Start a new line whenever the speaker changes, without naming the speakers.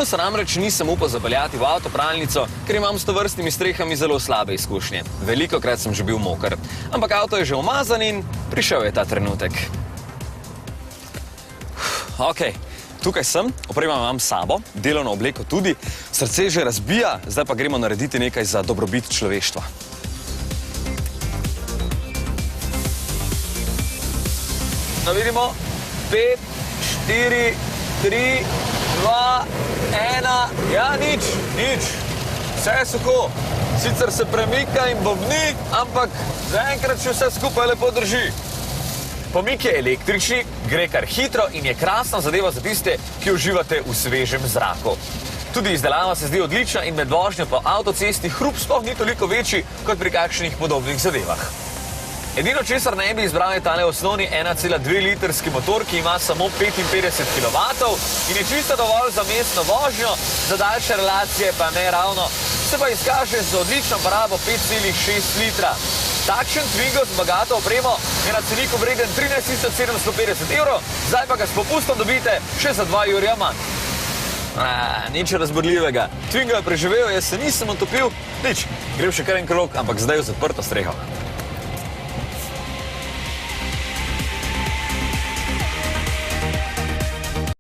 Vedno se namreč nisem upal zapeljati v avtopralnico, ker imam s tovrstnimi strehami zelo slabe izkušnje. Velikokrat sem že bil moker. Ampak avto je že umazan in prišel je ta trenutek. Ok, tukaj sem, oprema imam s sabo, delovno obleko tudi, srce že razbija, zdaj pa gremo narediti nekaj za dobrobit človeštva. No, vidimo, 5, 4, 3, 2, 1, ja, nič, vse je suho. Sicer se premika in bobni, ampak zaenkrat še vse skupaj lepo drži. Pomik je električni, gre kar hitro in je krasna zadeva za tiste, ki uživate v svežem zraku. Tudi izdelava se zdi odlična in med vožnjo po avtocesti hrup sploh ni toliko večji kot pri kakšnih podobnih zadevah. Edino, česar ne bi izbral, je tale osnovni 1,2-litrski motor, ki ima samo 55 kW in je čisto dovolj za mestno vožnjo, za daljše relacije pa ne ravno, se pa izkaže z odlično porabo 5,6 litra. Takšen Twingo z bogato opremo je na ceniku vreden 13.750 €, zdaj pa ga s popustom dobite še za 2 € manj. Nič razborljivega. Twingo je preživel, jaz se nisem utopil, nič. Grem še kar en krog, ampak zdaj v zaprto streho.